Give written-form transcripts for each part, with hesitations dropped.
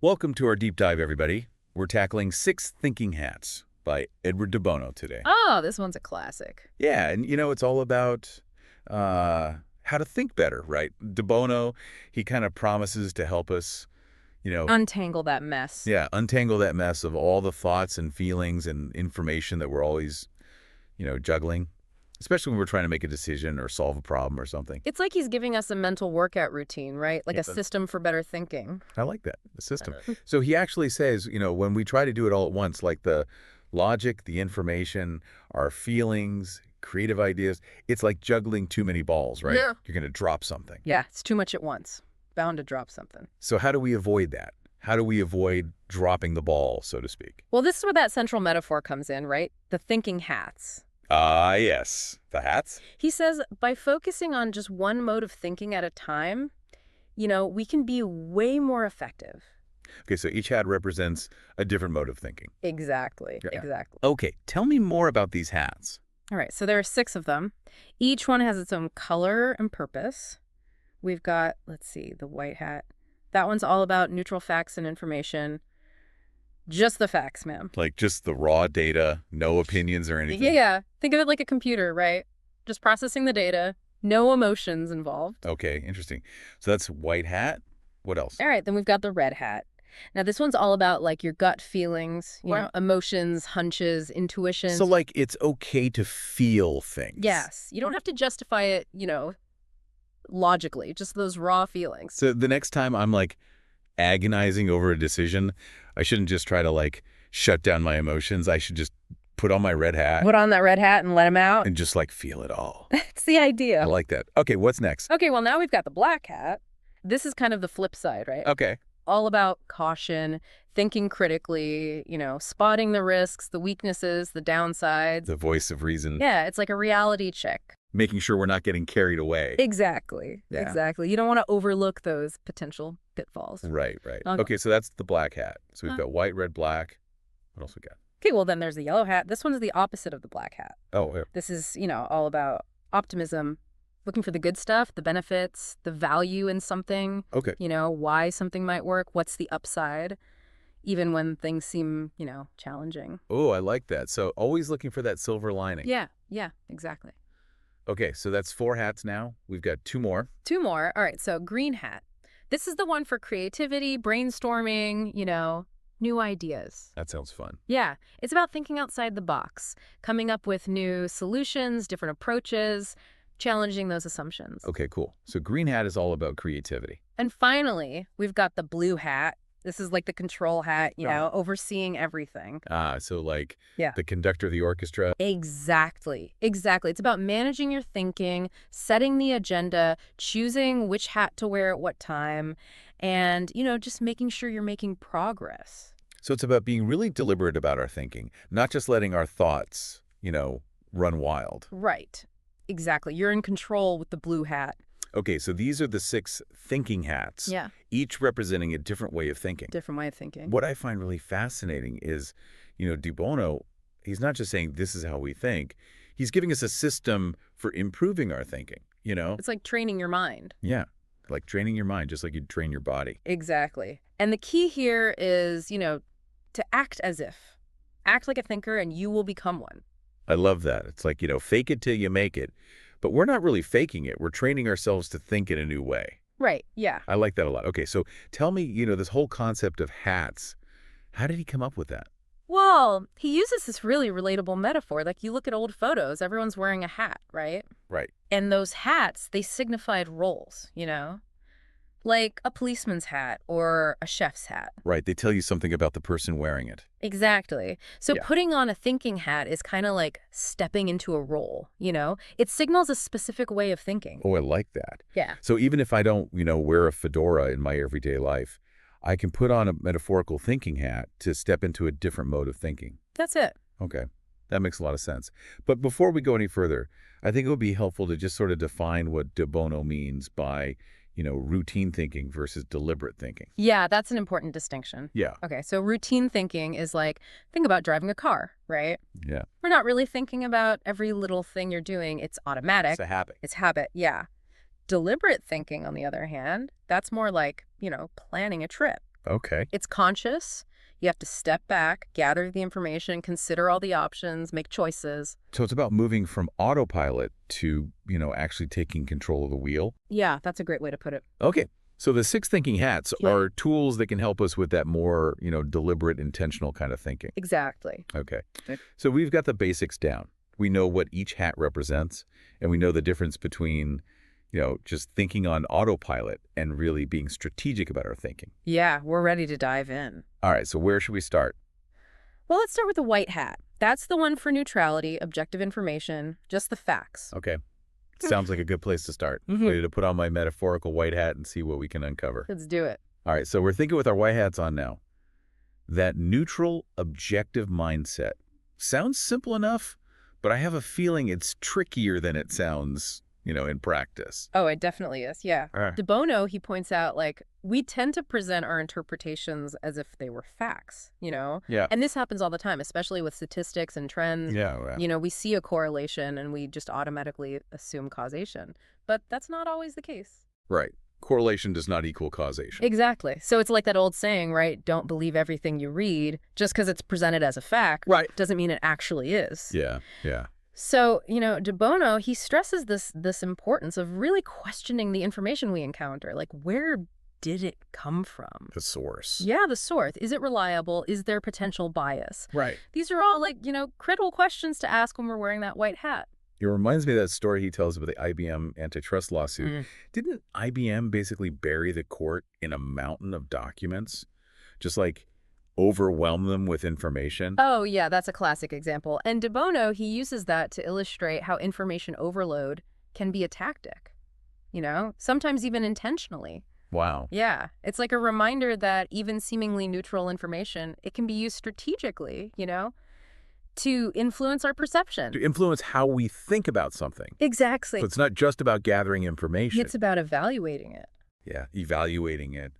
Welcome to our deep dive, everybody. We're tackling Six Thinking Hats by Edward de Bono today. Oh, this one's a classic. Yeah, and it's all about how to think better, right? De Bono, he kind of promises to help us, Untangle that mess. yeah, untangle that mess of all the thoughts and feelings and information that we're always, juggling, especially when we're trying to make a decision or solve a problem or something. It's like he's giving us a mental workout routine, right? Like Yeah, a system for better thinking. I like that, the system. So he actually says, when we try to do it all at once, like the logic, the information, our feelings, creative ideas, it's like juggling too many balls, right? Yeah. You're going to drop something. Yeah, it's too much at once. Bound to drop something. So how do we avoid that? How do we avoid dropping the ball, so to speak? Well, this is where that central metaphor comes in, right? The thinking hats. Ah, yes. The hats? He says by focusing on just one mode of thinking at a time, we can be way more effective. Okay, so each hat represents a different mode of thinking. Exactly. Yeah. Exactly. Okay, tell me more about these hats. All right, so there are 6 of them. Each one has its own color and purpose. We've got, let's see, the white hat. That one's all about neutral facts and information. Just the facts, ma'am. Like just the raw data, no opinions or anything? Yeah. Think of it like a computer, right? Just processing the data, no emotions involved. Okay, interesting. So that's white hat. What else? All right, then we've got the red hat. Now, this one's all about like your gut feelings, emotions, hunches, intuitions. So like it's okay to feel things. Yes. You don't have to justify it, logically, just those raw feelings. So the next time I'm like agonizing over a decision, I shouldn't just try to like shut down my emotions. I should just put on my red hat Put on that red hat and let him out. and just like feel it all. It's the idea. I like that. Okay, what's next? Okay, well, now we've got the black hat. This is kind of the flip side, right? Okay. All about caution, thinking critically, spotting the risks, the weaknesses, the downsides. The voice of reason. Yeah, it's like a reality check. Making sure we're not getting carried away. Exactly. Yeah. Exactly. You don't want to overlook those potential pitfalls. Right. Okay. Okay, so that's the black hat. So we've got white, red, black. What else we got? Okay, well, then there's the yellow hat. This one's the opposite of the black hat. Oh, yeah. This is, all about optimism, looking for the good stuff, the benefits, the value in something, Okay. Why something might work, what's the upside, even when things seem, challenging. Oh, I like that. So always looking for that silver lining. Yeah, exactly. Okay, so that's 4 hats now. We've got 2 more. 2 more. All right, so green hat. This is the one for creativity, brainstorming, new ideas. That sounds fun. Yeah, it's about thinking outside the box, coming up with new solutions, different approaches, challenging those assumptions. Okay, cool. So green hat is all about creativity. And finally, we've got the blue hat. This is like the control hat, overseeing everything. So like Yeah. the conductor of the orchestra. Exactly. It's about managing your thinking, setting the agenda, choosing which hat to wear at what time, and, just making sure you're making progress. So it's about being really deliberate about our thinking, not just letting our thoughts, run wild. Right. Exactly. You're in control with the blue hat. Okay, so these are the 6 thinking hats, Yeah. each representing a different way of thinking. Different way of thinking. What I find really fascinating is, de Bono, he's not just saying this is how we think. He's giving us a system for improving our thinking, It's like training your mind. Yeah, like training your mind, just like you'd train your body. Exactly. And the key here is, to act as if. Act like a thinker and you will become one. I love that. It's like, fake it till you make it. But we're not really faking it. We're training ourselves to think in a new way. Right. Yeah. I like that a lot. Okay, so tell me, this whole concept of hats, how did he come up with that? Well, he uses this really relatable metaphor. Like you look at old photos, everyone's wearing a hat, right? Right. And those hats, they signified roles, like a policeman's hat or a chef's hat. Right. They tell you something about the person wearing it. Exactly. So Yeah. putting on a thinking hat is kind of like stepping into a role, It signals a specific way of thinking. Oh, I like that. Yeah. So even if I don't, wear a fedora in my everyday life, I can put on a metaphorical thinking hat to step into a different mode of thinking. That's it. Okay. That makes a lot of sense. But before we go any further, I think it would be helpful to just sort of define what de Bono means by, routine thinking versus deliberate thinking. Yeah, that's an important distinction. Yeah. Okay, so routine thinking is like, think about driving a car, right? Yeah. We're not really thinking about every little thing you're doing. It's automatic. It's a habit. It's habit, yeah. Deliberate thinking, on the other hand, that's more like, planning a trip. Okay. It's conscious. You have to step back, gather the information, consider all the options, make choices. So it's about moving from autopilot to, actually taking control of the wheel. Yeah, that's a great way to put it. Okay. So the 6 thinking hats are tools that can help us with that more, deliberate, intentional kind of thinking. Exactly. Okay. So we've got the basics down. We know what each hat represents, and we know the difference between, just thinking on autopilot and really being strategic about our thinking. Yeah, we're ready to dive in. All right, so where should we start? Well, let's start with the white hat. That's the one for neutrality, objective information, just the facts. Okay. Sounds like a good place to start. Ready to put on my metaphorical white hat and see what we can uncover. Let's do it. All right, so we're thinking with our white hats on now. That neutral, objective mindset sounds simple enough, but I have a feeling it's trickier than it sounds, in practice. Oh, it definitely is, yeah. All right. De Bono, he points out, we tend to present our interpretations as if they were facts, Yeah. And this happens all the time, especially with statistics and trends. Yeah. We see a correlation and we just automatically assume causation. But that's not always the case. Right. Correlation does not equal causation. Exactly. So it's like that old saying, right? Don't believe everything you read. Just because it's presented as a fact doesn't mean it actually is. Yeah. So, De Bono, he stresses this importance of really questioning the information we encounter. Like, where did it come from? The source. Yeah, the source. Is it reliable? Is there potential bias? Right. These are all critical questions to ask when we're wearing that white hat. It reminds me of that story he tells about the IBM antitrust lawsuit. Didn't IBM basically bury the court in a mountain of documents? Just overwhelm them with information? Oh, yeah, that's a classic example. And De Bono, he uses that to illustrate how information overload can be a tactic, sometimes even intentionally. Wow. Yeah, it's like a reminder that even seemingly neutral information, it can be used strategically, to influence our perception. To influence how we think about something. Exactly. So it's not just about gathering information. It's about evaluating it. Yeah, evaluating it,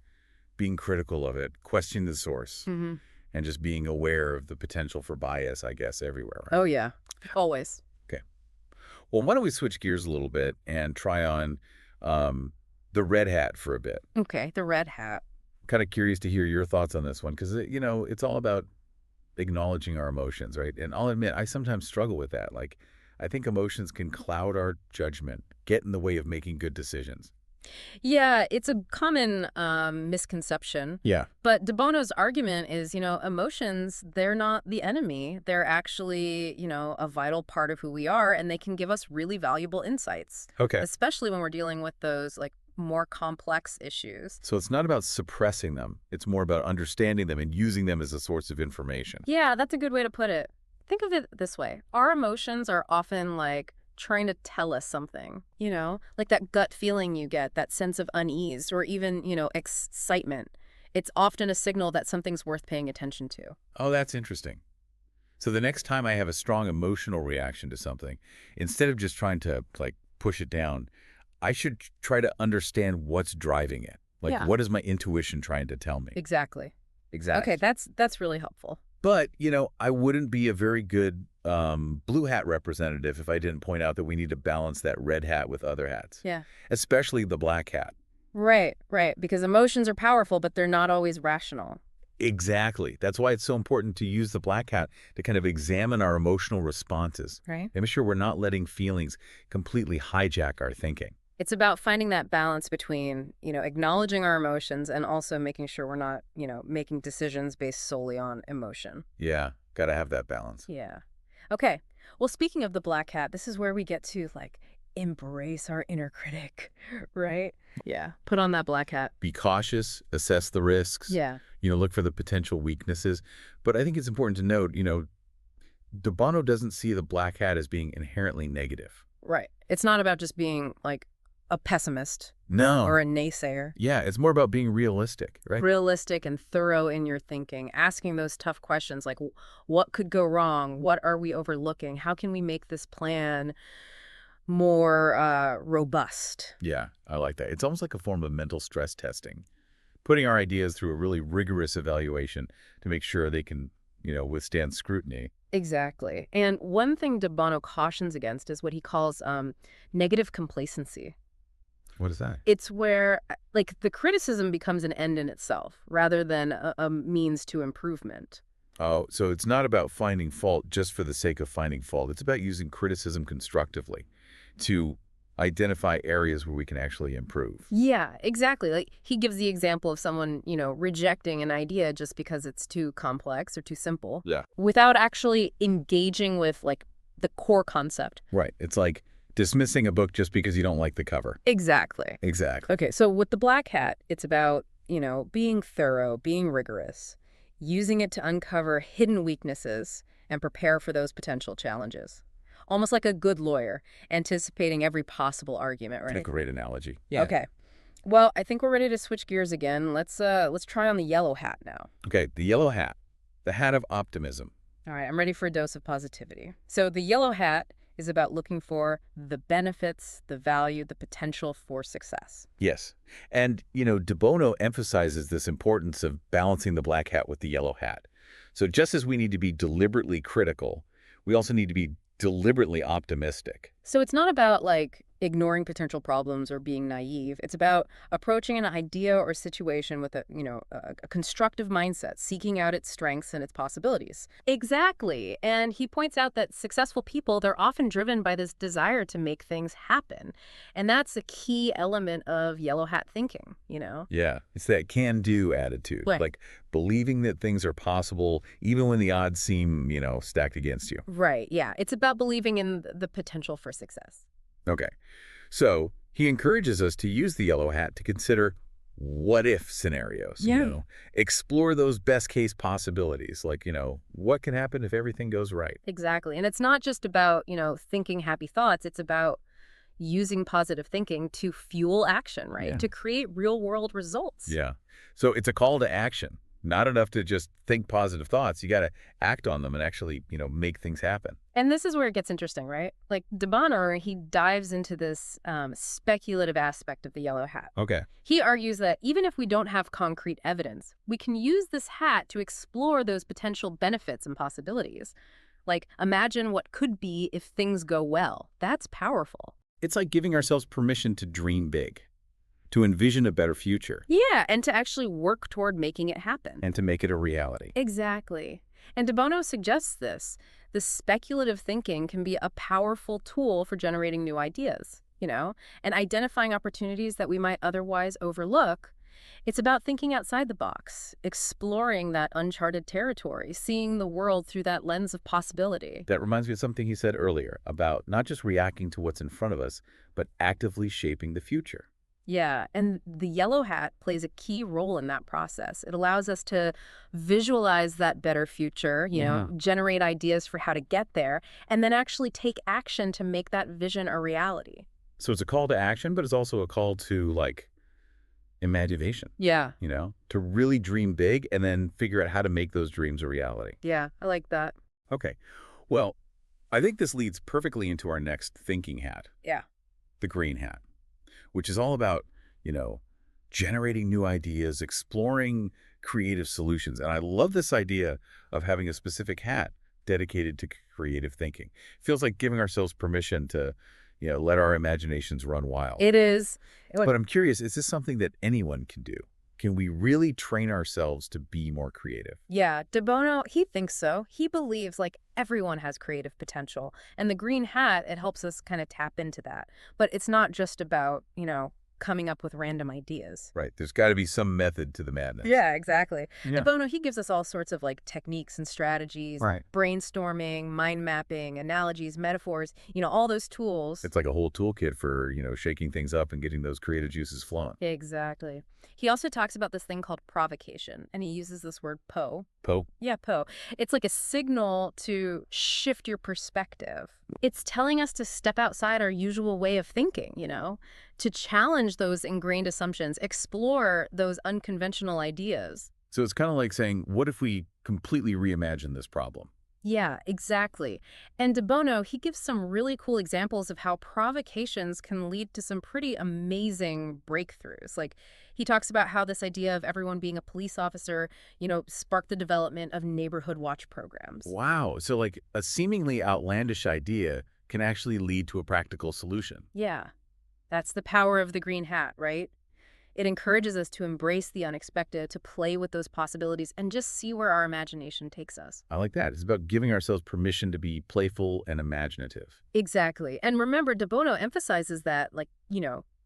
being critical of it, questioning the source, and just being aware of the potential for bias, I guess, everywhere. Right? Oh, yeah. Always. Okay. Well, why don't we switch gears a little bit and try on the red hat for a bit. Okay, the red hat. Kind of curious to hear your thoughts on this one because, it's all about acknowledging our emotions, right? And I'll admit, I sometimes struggle with that. I think emotions can cloud our judgment, get in the way of making good decisions. Yeah, it's a common misconception. Yeah. But De Bono's argument is, emotions, they're not the enemy. They're actually, a vital part of who we are, and they can give us really valuable insights. Okay. Especially when we're dealing with those, more complex issues. So it's not about suppressing them. It's more about understanding them and using them as a source of information. Yeah, that's a good way to put it. Think of it this way. Our emotions are often trying to tell us something, like that gut feeling you get, that sense of unease or even, excitement. It's often a signal that something's worth paying attention to. Oh, that's interesting. So the next time I have a strong emotional reaction to something, instead of just trying to push it down, I should try to understand what's driving it. What is my intuition trying to tell me? Exactly. Exactly. Okay, that's really helpful. But, I wouldn't be a very good blue hat representative if I didn't point out that we need to balance that red hat with other hats. Yeah. Especially the black hat. Right. Because emotions are powerful, but they're not always rational. Exactly. That's why it's so important to use the black hat to kind of examine our emotional responses. Right. And make sure we're not letting feelings completely hijack our thinking. It's about finding that balance between, acknowledging our emotions and also making sure we're not, making decisions based solely on emotion. Yeah, got to have that balance. Yeah. Okay. Well, speaking of the black hat, this is where we get to, embrace our inner critic, right? Yeah. Put on that black hat. Be cautious, assess the risks. Yeah. Look for the potential weaknesses. But I think it's important to note, De Bono doesn't see the black hat as being inherently negative. Right. It's not about just being, a pessimist. No. Or a naysayer. Yeah, it's more about being realistic, right? Realistic and thorough in your thinking, asking those tough questions like, what could go wrong? What are we overlooking? How can we make this plan more robust? Yeah, I like that. It's almost like a form of mental stress testing, putting our ideas through a really rigorous evaluation to make sure they can, withstand scrutiny. Exactly. And one thing De Bono cautions against is what he calls negative complacency. What is that? It's where, like, the criticism becomes an end in itself rather than a means to improvement. Oh, so it's not about finding fault just for the sake of finding fault. It's about using criticism constructively to identify areas where we can actually improve. Yeah, exactly. Like, he gives the example of someone, rejecting an idea just because it's too complex or too simple Yeah. without actually engaging with, like, the core concept. Right. It's like dismissing a book just because you don't like the cover. Exactly. Exactly. Okay, so with the black hat, it's about, being thorough, being rigorous, using it to uncover hidden weaknesses and prepare for those potential challenges. Almost like a good lawyer, anticipating every possible argument, A right? great analogy. Yeah. Okay. Well, I think we're ready to switch gears again. Let's try on the yellow hat now. Okay, the yellow hat, the hat of optimism. All right, I'm ready for a dose of positivity. So the yellow hat is about looking for the benefits, the value, the potential for success. Yes. And, de Bono emphasizes this importance of balancing the black hat with the yellow hat. So just as we need to be deliberately critical, we also need to be deliberately optimistic. So it's not about like ignoring potential problems or being naive. It's about approaching an idea or situation with a constructive mindset, seeking out its strengths and its possibilities. Exactly. And he points out that successful people, they're often driven by this desire to make things happen. And that's a key element of yellow hat thinking. Yeah, it's that can-do attitude, Right. like believing that things are possible even when the odds seem, stacked against you. Right. Yeah. It's about believing in the potential for success. Okay. So he encourages us to use the yellow hat to consider what-if scenarios, Yeah. explore those best-case possibilities, like, what can happen if everything goes right? Exactly. And it's not just about, thinking happy thoughts. It's about using positive thinking to fuel action, right? Yeah. To create real world results. Yeah. So it's a call to action. Not enough to just think positive thoughts. You got to act on them and actually, make things happen. And this is where it gets interesting, right? Like de Bono, he dives into this speculative aspect of the yellow hat. Okay. He argues that even if we don't have concrete evidence, we can use this hat to explore those potential benefits and possibilities. Like, imagine what could be if things go well. That's powerful. It's like giving ourselves permission to dream big, to envision a better future, Yeah, and to actually work toward making it happen. and to make it a reality. Exactly. And de Bono suggests this. The speculative thinking can be a powerful tool for generating new ideas, and identifying opportunities that we might otherwise overlook. It's about thinking outside the box, exploring that uncharted territory, seeing the world through that lens of possibility. That reminds me of something he said earlier about not just reacting to what's in front of us, but actively shaping the future. Yeah, and the yellow hat plays a key role in that process. It allows us to visualize that better future, generate ideas for how to get there, and then actually take action to make that vision a reality. So it's a call to action, but it's also a call to, like, imagination, Yeah, to really dream big and then figure out how to make those dreams a reality. yeah, I like that. Okay. Well, I think this leads perfectly into our next thinking hat, Yeah. the green hat, which is all about, generating new ideas, exploring creative solutions. And I love this idea of having a specific hat dedicated to creative thinking. Feels like giving ourselves permission to, let our imaginations run wild. It is. But I'm curious, is this something that anyone can do? Can we really train ourselves to be more creative? Yeah, de Bono, he thinks so. He believes like everyone has creative potential. And the green hat, it helps us kind of tap into that. But it's not just about, coming up with random ideas. Right. There's got to be some method to the madness. Yeah, exactly. Yeah. De Bono, he gives us all sorts of like techniques and strategies, Right. brainstorming, mind mapping, analogies, metaphors, all those tools. It's like a whole toolkit for, shaking things up and getting those creative juices flowing. Exactly. He also talks about this thing called provocation, and he uses this word po. Po. Yeah, po. It's like a signal to shift your perspective. It's telling us to step outside our usual way of thinking, to challenge those ingrained assumptions, explore those unconventional ideas. So it's kind of like saying, what if we completely reimagine this problem? Yeah, exactly. And de Bono, he gives some really cool examples of how provocations can lead to some pretty amazing breakthroughs. Like, he talks about how this idea of everyone being a police officer, sparked the development of neighborhood watch programs. Wow. So like a seemingly outlandish idea can actually lead to a practical solution. Yeah. That's the power of the green hat, right? It encourages us to embrace the unexpected, to play with those possibilities, and just see where our imagination takes us. I like that. It's about giving ourselves permission to be playful and imaginative. Exactly. And remember, De Bono emphasizes that,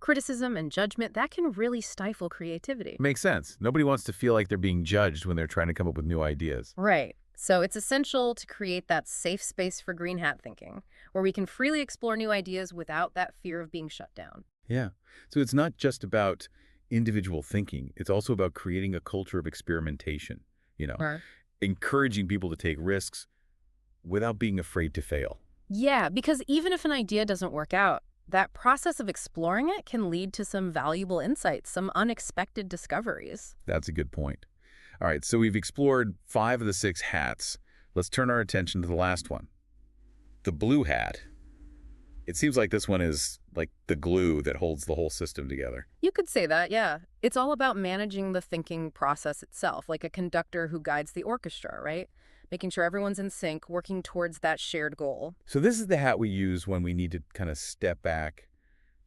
criticism and judgment, that can really stifle creativity. Makes sense. Nobody wants to feel like they're being judged when they're trying to come up with new ideas. Right. So it's essential to create that safe space for green hat thinking, where we can freely explore new ideas without that fear of being shut down. Yeah. So it's not just about individual thinking. It's also about creating a culture of experimentation, you know, Right. encouraging people to take risks without being afraid to fail. Yeah, because even if an idea doesn't work out, that process of exploring it can lead to some valuable insights, some unexpected discoveries. That's a good point. All right, so we've explored 5 of the 6 hats. Let's turn our attention to the last one, the blue hat. It seems like this one is like the glue that holds the whole system together. You could say that, yeah. It's all about managing the thinking process itself, like a conductor who guides the orchestra, right? Making sure everyone's in sync, working towards that shared goal. So this is the hat we use when we need to kind of step back,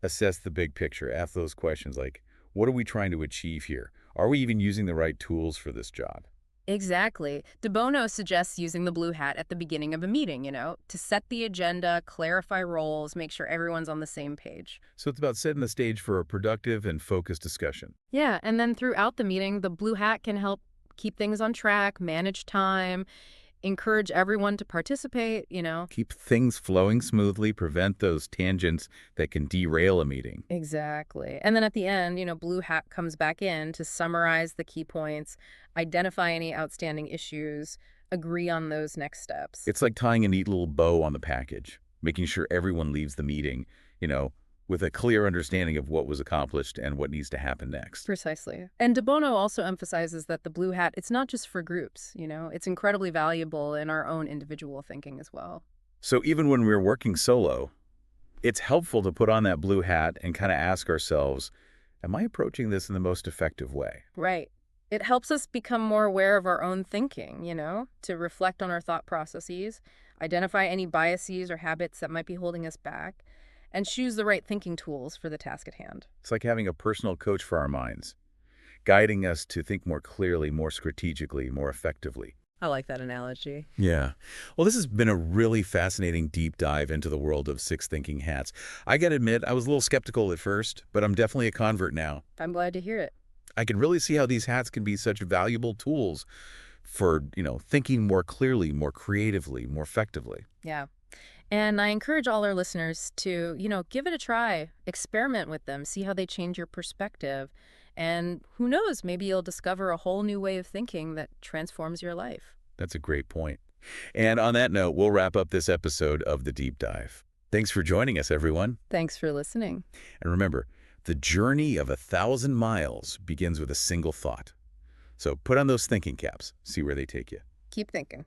assess the big picture, ask those questions like, what are we trying to achieve here? Are we even using the right tools for this job? Exactly. De Bono suggests using the blue hat at the beginning of a meeting, to set the agenda, clarify roles, make sure everyone's on the same page. So it's about setting the stage for a productive and focused discussion. Yeah, and then throughout the meeting, the blue hat can help keep things on track, manage time, encourage everyone to participate. Keep things flowing smoothly, prevent those tangents that can derail a meeting. Exactly. And then at the end, blue hat comes back in to summarize the key points, identify any outstanding issues, agree on those next steps. It's like tying a neat little bow on the package, making sure everyone leaves the meeting, you know, with a clear understanding of what was accomplished and what needs to happen next. Precisely. And De Bono also emphasizes that the blue hat, it's not just for groups, it's incredibly valuable in our own individual thinking as well. So even when we're working solo, it's helpful to put on that blue hat and kind of ask ourselves, am I approaching this in the most effective way? Right. It helps us become more aware of our own thinking, to reflect on our thought processes, identify any biases or habits that might be holding us back, and choose the right thinking tools for the task at hand. It's like having a personal coach for our minds, guiding us to think more clearly, more strategically, more effectively. I like that analogy. Yeah. Well, this has been a really fascinating deep dive into the world of 6 thinking hats. I gotta admit, I was a little skeptical at first, but I'm definitely a convert now. I'm glad to hear it. I can really see how these hats can be such valuable tools for, thinking more clearly, more creatively, more effectively. Yeah. And I encourage all our listeners to, give it a try, experiment with them, see how they change your perspective. And who knows, maybe you'll discover a whole new way of thinking that transforms your life. That's a great point. And on that note, we'll wrap up this episode of The Deep Dive. Thanks for joining us, everyone. Thanks for listening. And remember, the journey of 1,000 miles begins with a single thought. So put on those thinking caps, see where they take you. Keep thinking.